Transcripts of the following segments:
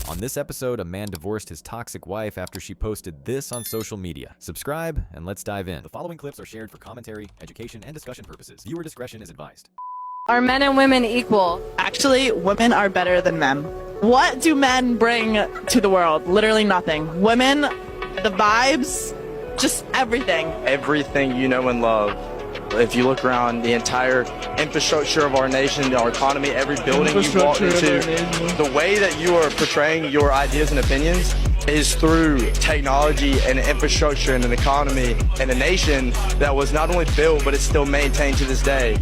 On this episode, a man divorced his toxic wife after she posted this on social media. Subscribe, and let's dive in. The following clips are shared for commentary, education, and discussion purposes. Viewer discretion is advised. Are men and women equal? Actually, women are better than men. What do men bring to the world? Literally nothing. Women, the vibes, just everything. Everything you know and love. If you look around the entire infrastructure of our nation, our economy, every building you walk into, the way that you are portraying your ideas and opinions is through technology and infrastructure and an economy and a nation that was not only built, but it's still maintained to this day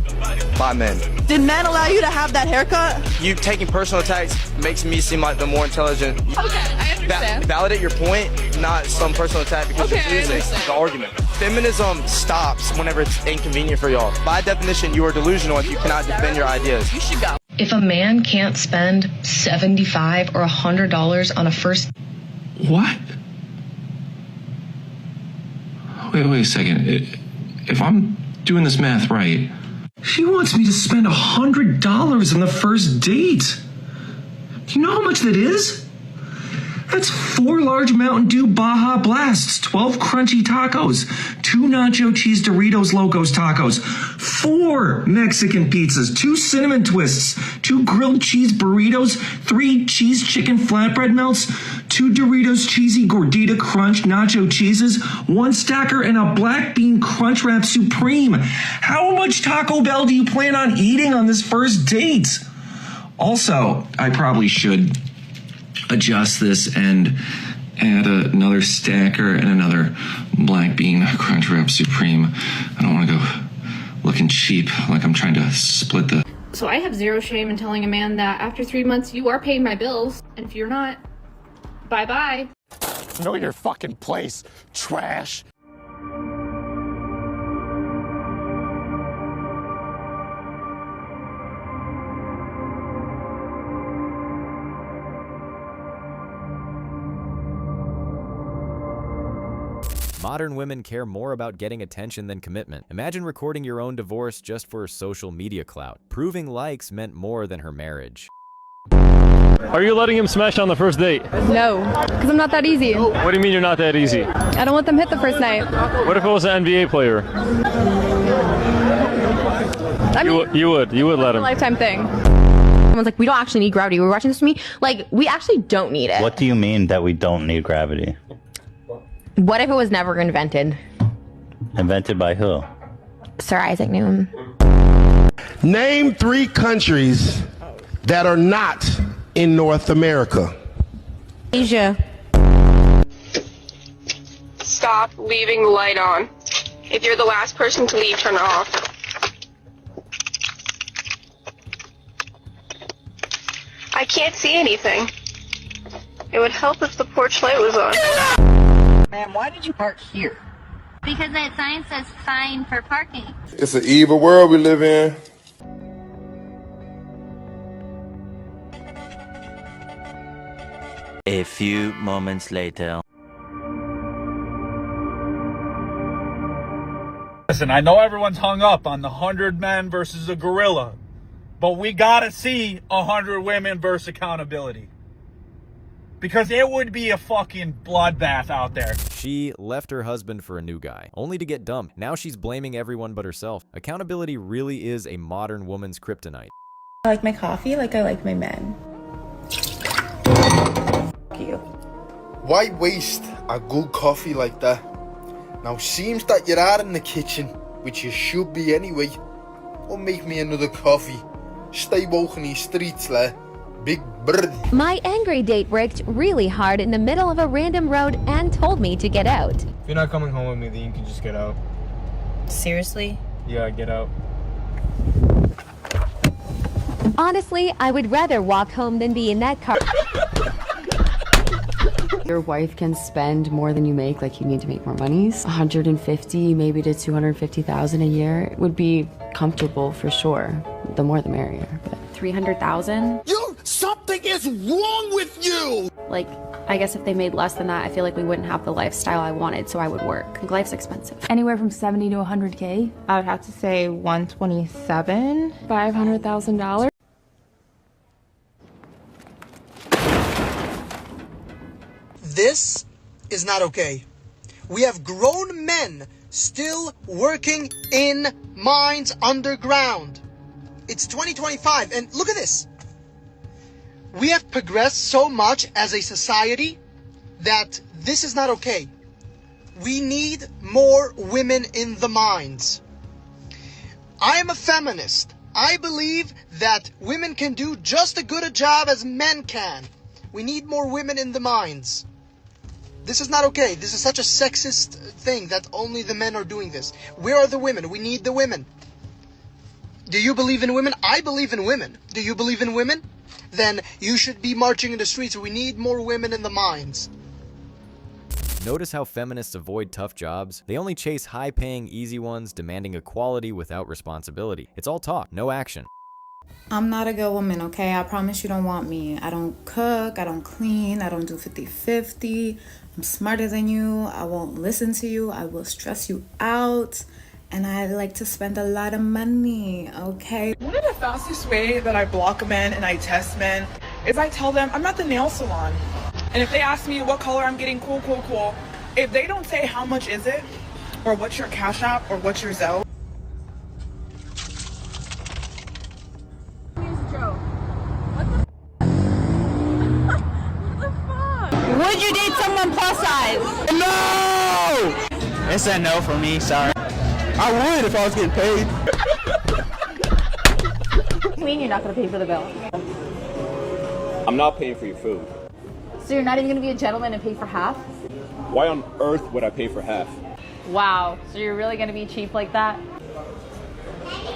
by men. Did men allow you to have that haircut? You taking personal attacks makes me seem like the more intelligent. Okay, I understand. Validate your point, not some personal attack because you're losing the argument. Feminism stops whenever it's inconvenient for y'all. By definition, you are delusional if you cannot defend your ideas. You should go. If a man can't spend $75 or $100 on a first... What? Wait a second. If I'm doing this math right, she wants me to spend $100 on the first date. Do you know how much that is? That's 4 large Mountain Dew Baja Blasts, 12 crunchy tacos, 2 nacho cheese Doritos Locos tacos, 4 Mexican pizzas, 2 cinnamon twists, 2 grilled cheese burritos, 3 cheese chicken flatbread melts, 2 Doritos Cheesy Gordita Crunch nacho cheeses, 1 stacker, and a black bean crunch wrap supreme. How much Taco Bell do you plan on eating on this first date? Also, I probably should adjust this and add another stacker and another black bean crunch wrap supreme. I don't want to go looking cheap like I'm trying to split the... So I have zero shame in telling a man that after 3 months you are paying my bills, and if you're not, bye-bye. Know your fucking place, trash. Modern women care more about getting attention than commitment. Imagine recording your own divorce just for social media clout. Proving likes meant more than her marriage. Are you letting him smash on the first date? No, because I'm not that easy. What do you mean you're not that easy? I don't let them hit the first night. What if it was an NBA player? I mean, You would let a him. lifetime thing. Someone's like, we don't actually need gravity. We're watching this with me. Like, we actually don't need it. What do you mean that we don't need gravity? What if it was never invented? Invented by who? Sir Isaac Newton. Name 3 countries that are not in North America. Asia. Stop leaving the light on. If you're the last person to leave, turn it off. I can't see anything. It would help if the porch light was on. Man, why did you park here? Because that sign says fine for parking. It's an evil world we live in. A few moments later. Listen, I know everyone's hung up on the 100 men versus a gorilla, but we gotta see 100 women versus accountability. Because it would be a fucking bloodbath out there. She left her husband for a new guy, only to get dumped. Now she's blaming everyone but herself. Accountability really is a modern woman's kryptonite. I like my coffee like I like my men. You. Why waste a good coffee like that? Now seems that you are in the kitchen, which you should be anyway. Or make me another coffee. Stay woke in these streets, leh. Big bird. My angry date braked really hard in the middle of a random road and told me to get out. If you're not coming home with me, then you can just get out. Seriously? Yeah, get out. Honestly, I would rather walk home than be in that car. Your wife can spend more than you make, like you need to make more monies. 150, maybe to 250,000 a year would be comfortable for sure. The more the merrier. But 300,000? Something is wrong with you! Like, I guess if they made less than that, I feel like we wouldn't have the lifestyle I wanted, so I would work. Like, life's expensive. Anywhere from 70 to 100K. I would have to say 127. $500,000. This is not okay. We have grown men still working in mines underground. It's 2025, and look at this. We have progressed so much as a society that this is not okay. We need more women in the mines. I am a feminist. I believe that women can do just as good a job as men can. We need more women in the mines. This is not okay. This is such a sexist thing that only the men are doing this. Where are the women? We need the women. Do you believe in women? I believe in women. Do you believe in women? Then you should be marching in the streets. We need more women in the mines. Notice how feminists avoid tough jobs? They only chase high-paying, easy ones, demanding equality without responsibility. It's all talk, no action. I'm not a good woman, okay? I promise you don't want me. I don't cook, I don't clean, I don't do 50-50. I'm smarter than you, I won't listen to you, I will stress you out, and I like to spend a lot of money, okay? One of the fastest way that I block men and I test men is I tell them I'm not the nail salon. And if they ask me what color I'm getting, cool, if they don't say how much is it, or what's your Cash App, or what's your Zelle, would you date someone plus size? No! It's a no for me, sorry. I would if I was getting paid. What do you mean you're not going to pay for the bill? I'm not paying for your food. So you're not even going to be a gentleman and pay for half? Why on earth would I pay for half? Wow, so you're really going to be cheap like that?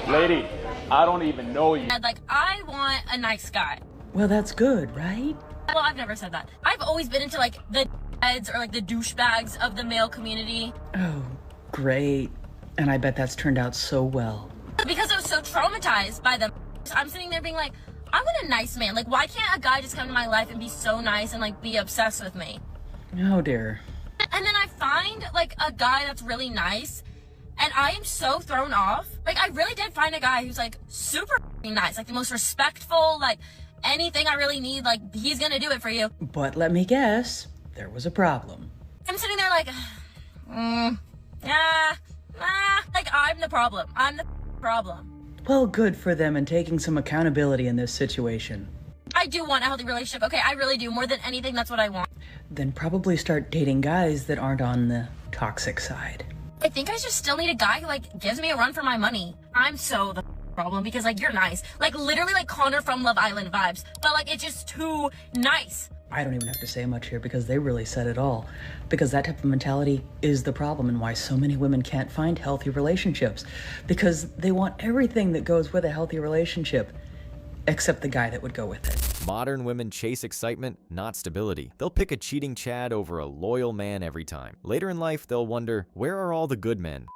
Lady, I don't even know you. Like, I want a nice guy. Well, that's good, right? Well, I've never said that. I've always been into like the heads or like the douchebags of the male community. Oh, great. And I bet that's turned out so well. Because I was so traumatized by them. So I'm sitting there being like, I want a nice man. Like, why can't a guy just come to my life and be so nice and like be obsessed with me? Oh dear. And then I find like a guy that's really nice and I am so thrown off. Like, I really did find a guy who's like super nice, like the most respectful, like anything I really need, like he's gonna do it for you. But let me guess, there was a problem. I'm sitting there like, like I'm the problem. I'm the problem. Well, good for them and taking some accountability in this situation. I do want a healthy relationship. Okay, I really do. More than anything, that's what I want. Then probably start dating guys that aren't on the toxic side. I think I just still need a guy who like gives me a run for my money. I'm so the problem because like you're nice. Like literally like Connor from Love Island vibes. But like it's just too nice. I don't even have to say much here because they really said it all. Because that type of mentality is the problem and why so many women can't find healthy relationships. Because they want everything that goes with a healthy relationship, except the guy that would go with it. Modern women chase excitement, not stability. They'll pick a cheating Chad over a loyal man every time. Later in life, they'll wonder, where are all the good men?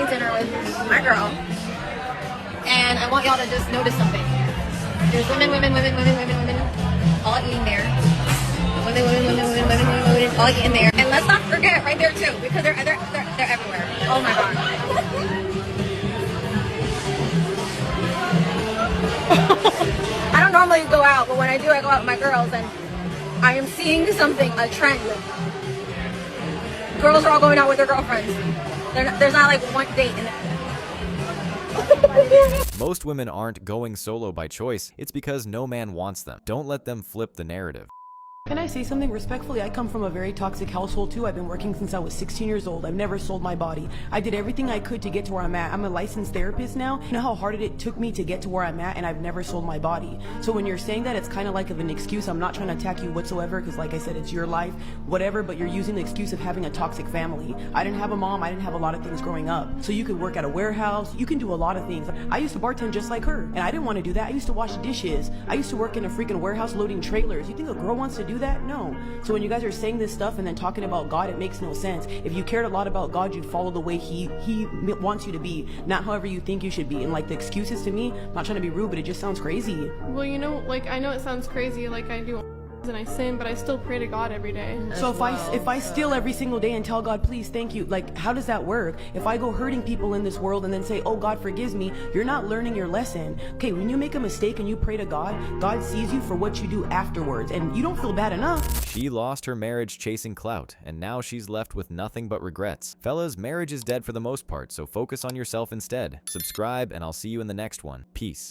Dinner with my girl, and I want y'all to just notice something. There's women, all eating there. Women, all eating there. And let's not forget right there too, because they're everywhere. Oh my god. I don't normally go out, but when I do, I go out with my girls, and I am seeing something, a trend. Girls are all going out with their girlfriends. There's not like one date in it. Most women aren't going solo by choice. It's because no man wants them. Don't let them flip the narrative. Can I say something respectfully? I come from a very toxic household too. I've been working since I was 16 years old. I've never sold my body. I did everything I could to get to where I'm at. I'm a licensed therapist now. You know how hard it took me to get to where I'm at, and I've never sold my body. So when you're saying that, it's kind of like of an excuse. I'm not trying to attack you whatsoever, because like I said, it's your life, whatever, but you're using the excuse of having a toxic family. I didn't have a mom. I didn't have a lot of things growing up. So you could work at a warehouse. You can do a lot of things. I used to bartend just like her, and I didn't want to do that. I used to wash dishes. I used to work in a freaking warehouse loading trailers. You think a girl wants to do do that? No. So when you guys are saying this stuff and then talking about God, it makes no sense. If you cared a lot about God, you'd follow the way he wants you to be, not however you think you should be. And like the excuses, to me, I'm not trying to be rude, but it just sounds crazy. Well, you know, like I know it sounds crazy, like I do and I sin, but I still pray to God every day. So if I steal every single day and tell God, please, thank you, like how does that work? If I go hurting people in this world and then say, oh, God forgives me, you're not learning your lesson. Okay, when you make a mistake and you pray to God, God sees you for what you do afterwards, and you don't feel bad enough. She lost her marriage chasing clout, and now she's left with nothing but regrets. Fellas, marriage is dead for the most part, so focus on yourself instead. Subscribe, and I'll see you in the next one. Peace.